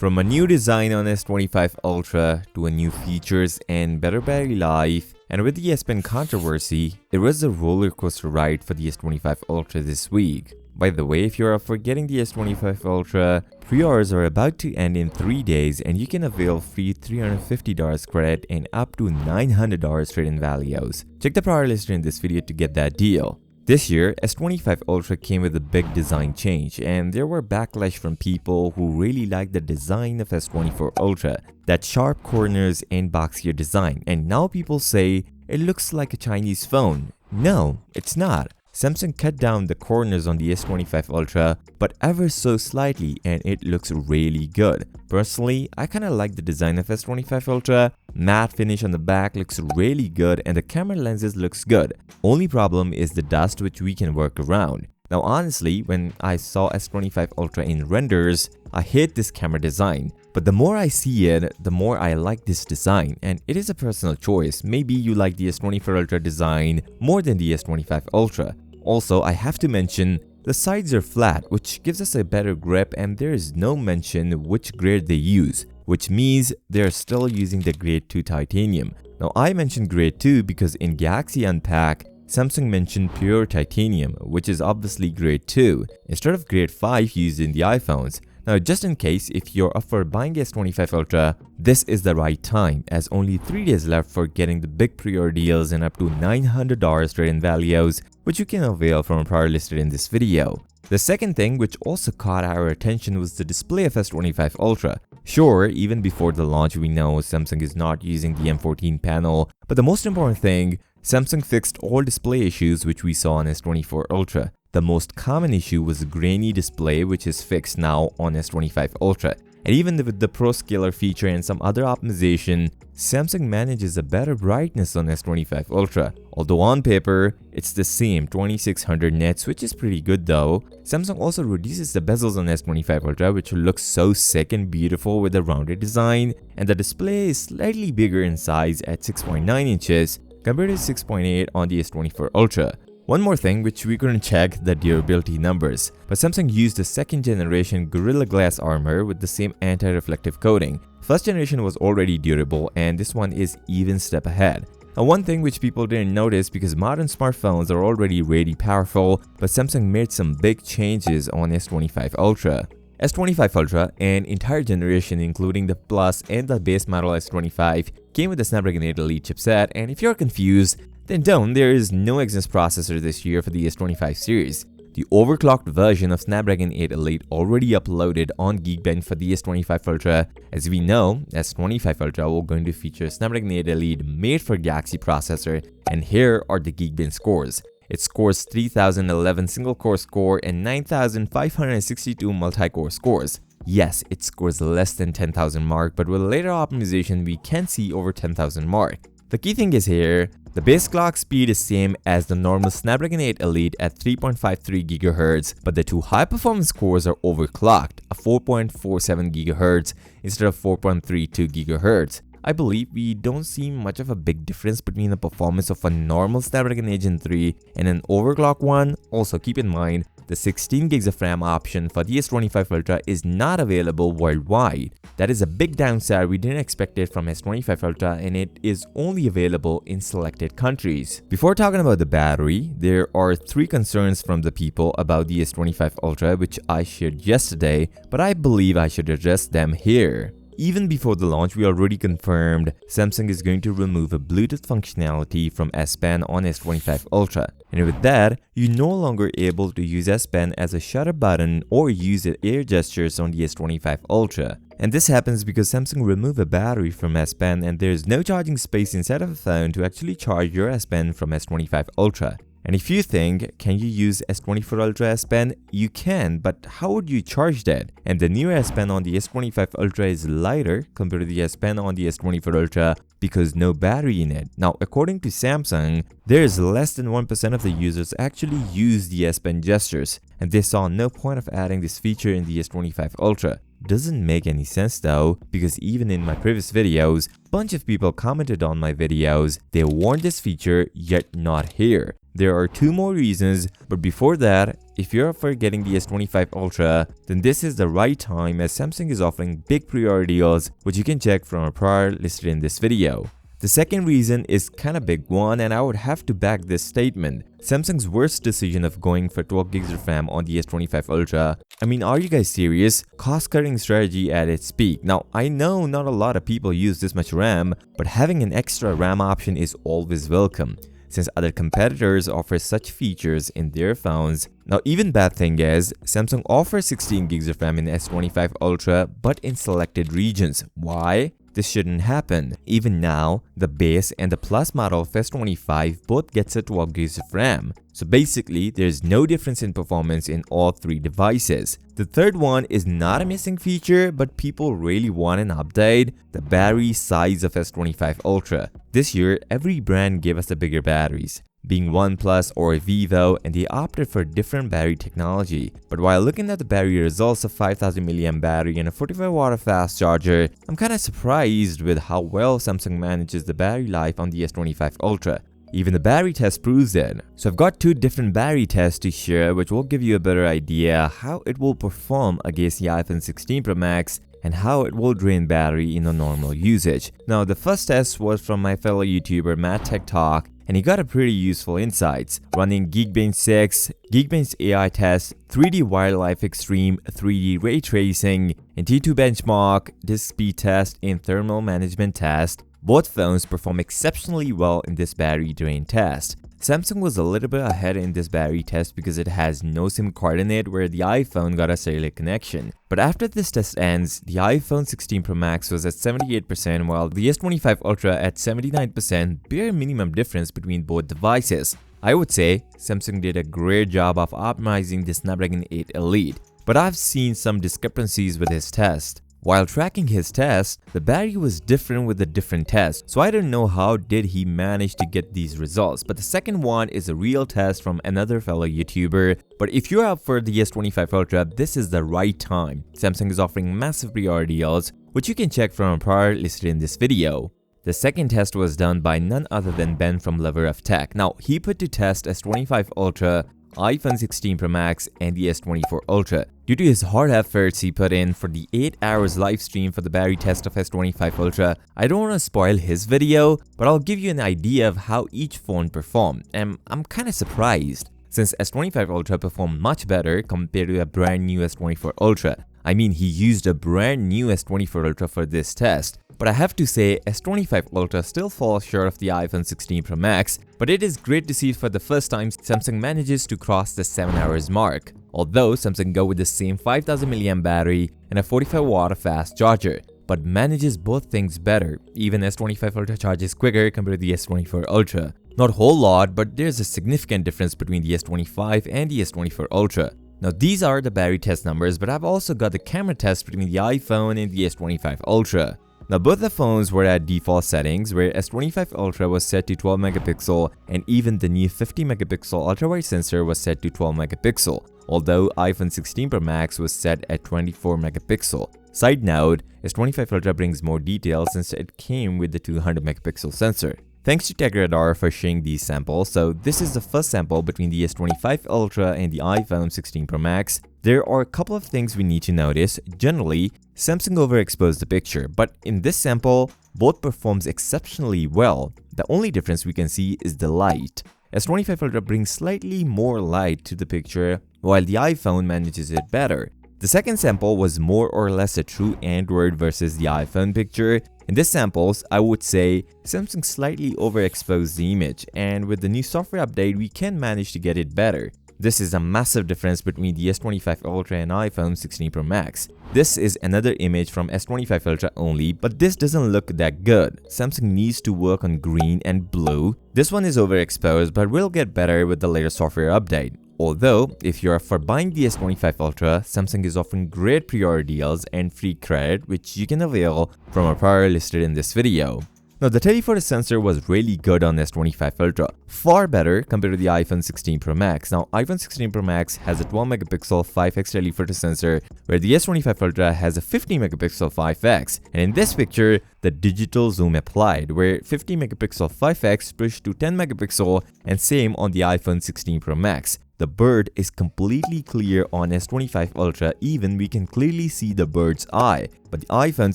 From a new design on S25 Ultra to a new features and better battery life, and with the S Pen controversy, it was a roller coaster ride for the S25 Ultra this week. By the way, if you're up for getting the S25 Ultra, pre-orders are about to end in 3 days and you can avail free $350 credit and up to $900 trade-in values. Check the prior listed in this video to get that deal. This year, S25 Ultra came with a big design change, and there were backlash from people who really liked the design of S24 Ultra, that sharp corners and boxier design, and now people say it looks like a Chinese phone. No, it's not. Samsung cut down the corners on the S25 Ultra, but ever so slightly, and it looks really good. Personally, I kinda like the design of S25 Ultra. Matte finish on the back looks really good and the camera lenses looks good. Only problem is the dust, which we can work around. Now honestly, when I saw S25 Ultra in renders, I hate this camera design. But the more I see it, the more I like this design, and it is a personal choice. Maybe you like the S24 Ultra design more than the S25 Ultra. Also, I have to mention, the sides are flat, which gives us a better grip, and there is no mention which grade they use, which means they are still using the grade 2 titanium. Now I mentioned grade 2 because in Galaxy Unpack, Samsung mentioned pure titanium, which is obviously grade 2, instead of grade 5 used in the iPhones. Now just in case if you're up for buying S25 Ultra, this is the right time, as only 3 days left for getting the big pre-order deals and up to $900 trade-in values, which you can avail from prior listed in this video. The second thing which also caught our attention was the display of S25 Ultra. Sure, even before the launch we know Samsung is not using the M14 panel, but the most important thing, Samsung fixed all display issues which we saw on S24 Ultra. The most common issue was the grainy display, which is fixed now on S25 Ultra. And even with the Pro Scaler feature and some other optimization, Samsung manages a better brightness on S25 Ultra. Although on paper, it's the same 2600 nits, which is pretty good though. Samsung also reduces the bezels on S25 Ultra, which looks so sick and beautiful with a rounded design. And the display is slightly bigger in size at 6.9 inches compared to 6.8 on the S24 Ultra. One more thing which we couldn't check, the durability numbers, but Samsung used the second generation Gorilla Glass armor with the same anti-reflective coating. First generation was already durable and this one is even step ahead. Now one thing which people didn't notice because modern smartphones are already really powerful, but Samsung made some big changes on S25 Ultra. S25 Ultra, an entire generation including the Plus and the base model S25, came with the Snapdragon 8 Elite chipset, and if you're confused, then don't, there is no Exynos processor this year for the S25 series. The overclocked version of Snapdragon 8 Elite already uploaded on Geekbench for the S25 Ultra. As we know, S25 Ultra will going to feature Snapdragon 8 Elite made for Galaxy processor, and here are the Geekbench scores. It scores 3011 single-core score and 9562 multi-core scores. Yes, it scores less than 10,000 mark, but with later optimization we can see over 10,000 mark. The key thing is here, the base clock speed is same as the normal Snapdragon 8 Elite at 3.53 GHz, but the two high-performance cores are overclocked, at 4.47 GHz instead of 4.32 GHz. I believe we don't see much of a big difference between the performance of a normal Snapdragon 8 Gen 3 and an overclocked one. Also keep in mind, the 16 gigs of RAM option for the S25 Ultra is not available worldwide. That is a big downside we didn't expect it from S25 Ultra, and it is only available in selected countries. Before talking about the battery, there are 3 concerns from the people about the S25 Ultra which I shared yesterday, but I believe I should address them here. Even before the launch, we already confirmed Samsung is going to remove a Bluetooth functionality from S Pen on S25 Ultra. And with that, you're no longer able to use S Pen as a shutter button or use the air gestures on the S25 Ultra. And this happens because Samsung removed a battery from S Pen and there is no charging space inside of a phone to actually charge your S Pen from S25 Ultra. And if you think, can you use S24 Ultra S Pen? You can, but how would you charge that? And the new S Pen on the S25 Ultra is lighter compared to the S Pen on the S24 Ultra because no battery in it. Now, according to Samsung, there is less than 1% of the users actually use the S Pen gestures, and they saw no point of adding this feature in the S25 Ultra. Doesn't make any sense though, because even in my previous videos, bunch of people commented on my videos, they want this feature yet not here. There are two more reasons, but before that, if you're up for getting the S25 Ultra, then this is the right time as Samsung is offering big priority deals, which you can check from our prior listed in this video. The second reason is kinda big one, and I would have to back this statement. Samsung's worst decision of going for 12 gigs of RAM on the S25 Ultra. I mean, are you guys serious? Cost-cutting strategy at its peak. Now, I know not a lot of people use this much RAM, but having an extra RAM option is always welcome, since other competitors offer such features in their phones. Now, even bad thing is, Samsung offers 16 gigs of RAM in S25 Ultra, but in selected regions. Why? This shouldn't happen. Even now, the base and the Plus model of S25 both gets a 12 gigs of RAM. So basically, there's no difference in performance in all three devices. The third one is not a missing feature, but people really want an update: the battery size of S25 Ultra. This year, every brand gave us the bigger batteries, being OnePlus or Vivo, and they opted for different battery technology. But while looking at the battery results of 5000 mAh battery and a 45W fast charger, I'm kinda surprised with how well Samsung manages the battery life on the S25 Ultra. Even the battery test proves it. So I've got two different battery tests to share, which will give you a better idea how it will perform against the iPhone 16 Pro Max and how it will drain battery in a normal usage. Now, the first test was from my fellow YouTuber Matt Tech Talk, and he got a pretty useful insights, running Geekbench 6, Geekbench AI test, 3D Wildlife Extreme, 3D Ray Tracing, and T2 Benchmark, disk speed test, and thermal management test. Both phones perform exceptionally well in this battery drain test. Samsung was a little bit ahead in this battery test because it has no SIM card in it, where the iPhone got a cellular connection. But after this test ends, the iPhone 16 Pro Max was at 78%, while the S25 Ultra at 79%, bare minimum difference between both devices. I would say Samsung did a great job of optimizing the Snapdragon 8 Elite, but I've seen some discrepancies with his test. While tracking his test, the battery was different with the different tests, so I don't know how did he manage to get these results. But the second one is a real test from another fellow YouTuber. But if you're up for the S25 Ultra, this is the right time. Samsung is offering massive priority deals, which you can check from a prior listed in this video. The second test was done by none other than Ben from Lover of Tech. Now, he put to test S25 Ultra, iPhone 16 Pro Max, and the S24 Ultra. Due to his hard efforts he put in for the 8 hours live stream for the battery test of S25 Ultra, I don't want to spoil his video, but I'll give you an idea of how each phone performed, and I'm kinda surprised, since S25 Ultra performed much better compared to a brand new S24 Ultra. I mean, he used a brand new S24 Ultra for this test. But I have to say, S25 Ultra still falls short of the iPhone 16 Pro Max, but it is great to see for the first time Samsung manages to cross the 7 hours mark. Although Samsung go with the same 5000 mAh battery and a 45W fast charger, but manages both things better. Even S25 Ultra charges quicker compared to the S24 Ultra. Not a whole lot, but there's a significant difference between the S25 and the S24 Ultra. Now, these are the battery test numbers, but I've also got the camera test between the iPhone and the S25 Ultra. Now, both the phones were at default settings, where S25 Ultra was set to 12 megapixel and even the new 50 megapixel ultra-wide sensor was set to 12 megapixel, although iPhone 16 Pro Max was set at 24 megapixel. Side note, S25 Ultra brings more details since it came with the 200 megapixel sensor. Thanks to TechRadar for sharing these samples. So this is the first sample between the S25 Ultra and the iPhone 16 Pro Max. There are a couple of things we need to notice. Generally, Samsung overexposed the picture, but in this sample, both performs exceptionally well. The only difference we can see is the light. S25 Ultra brings slightly more light to the picture, while the iPhone manages it better. The second sample was more or less a true Android versus the iPhone picture. In this samples, I would say Samsung slightly overexposed the image, and with the new software update, we can manage to get it better. This is a massive difference between the S25 Ultra and iPhone 16 Pro Max. This is another image from S25 Ultra only, but this doesn't look that good. Samsung needs to work on green and blue. This one is overexposed, but will get better with the latest software update. Although, if you're for buying the S25 Ultra, Samsung is offering great priority deals and free credit, which you can avail from our prior listed in this video. Now, the telephoto sensor was really good on S25 Ultra, far better compared to the iPhone 16 Pro Max. Now, iPhone 16 Pro Max has a 12 megapixel 5x telephoto sensor, where the S25 Ultra has a 50 megapixel 5x. And in this picture, the digital zoom applied, where 50 megapixel 5x pushed to 10 megapixel, and same on the iPhone 16 Pro Max. The bird is completely clear on S25 Ultra, even we can clearly see the bird's eye, but the iPhone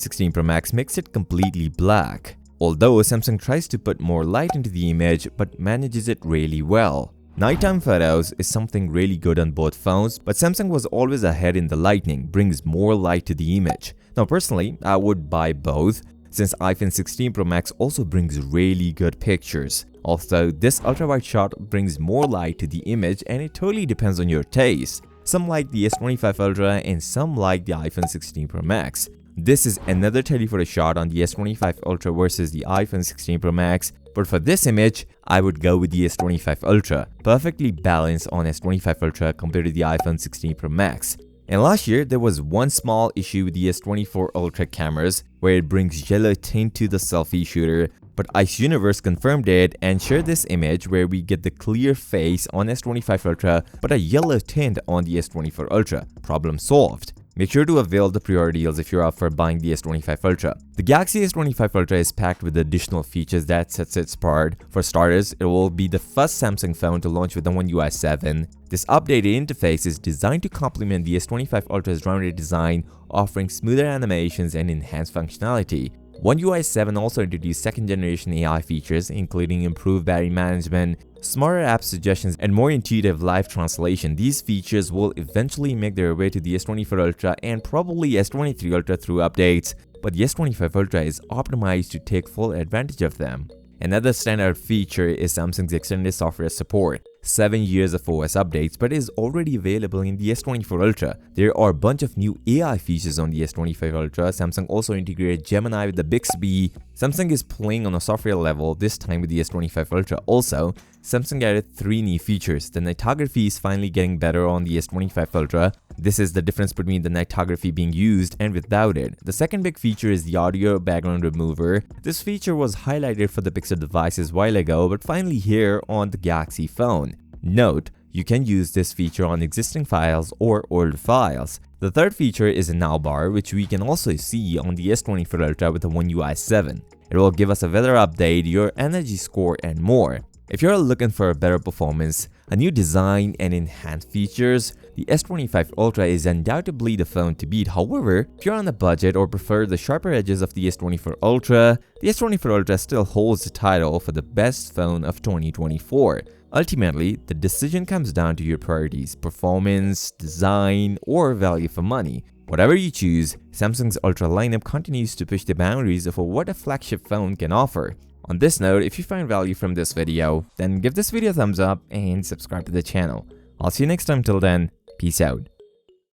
16 Pro Max makes it completely black. Although Samsung tries to put more light into the image but manages it really well. Nighttime photos is something really good on both phones, but Samsung was always ahead in the lighting, brings more light to the image. Now personally, I would buy both, since iPhone 16 Pro Max also brings really good pictures. Also, this ultra-wide shot brings more light to the image, and it totally depends on your taste. Some like the S25 Ultra and some like the iPhone 16 Pro Max. This is another telephoto shot on the S25 Ultra versus the iPhone 16 Pro Max, but for this image, I would go with the S25 Ultra, perfectly balanced on S25 Ultra compared to the iPhone 16 Pro Max. And last year, there was one small issue with the S24 Ultra cameras, where it brings yellow tint to the selfie shooter, but Ice Universe confirmed it and shared this image where we get the clear face on S25 Ultra but a yellow tint on the S24 Ultra. Problem solved. Make sure to avail the pre-order deals if you're up for buying the S25 Ultra. The Galaxy S25 Ultra is packed with additional features that sets it apart. For starters, it will be the first Samsung phone to launch with the One UI 7. This updated interface is designed to complement the S25 Ultra's rounded design, offering smoother animations and enhanced functionality. One UI 7 also introduced second-generation AI features, including improved battery management, smarter app suggestions, and more intuitive live translation. These features will eventually make their way to the S24 Ultra and probably S23 Ultra through updates, but the S25 Ultra is optimized to take full advantage of them. Another standout feature is Samsung's extended software support. 7 years of OS updates, but is already available in the S24 Ultra. There are a bunch of new AI features on the S25 Ultra. Samsung also integrated Gemini with the Bixby. Samsung is playing on a software level, this time with the S25 Ultra. Also, Samsung added 3 new features. The nightography is finally getting better on the S25 Ultra. This is the difference between the nightography being used and without it. The second big feature is the audio background remover. This feature was highlighted for the Pixel devices a while ago, but finally here on the Galaxy phone. Note, you can use this feature on existing files or old files. The third feature is a now bar, which we can also see on the S24 Ultra with the One UI 7. It will give us a weather update, your energy score, and more. If you're looking for a better performance, a new design, and enhanced features, the S25 Ultra is undoubtedly the phone to beat. However, if you're on a budget or prefer the sharper edges of the S24 Ultra, the S24 Ultra still holds the title for the best phone of 2024. Ultimately, the decision comes down to your priorities: performance, design, or value for money. Whatever you choose, Samsung's Ultra lineup continues to push the boundaries of what a flagship phone can offer. On this note, if you find value from this video, then give this video a thumbs up and subscribe to the channel. I'll see you next time. Till then, peace out.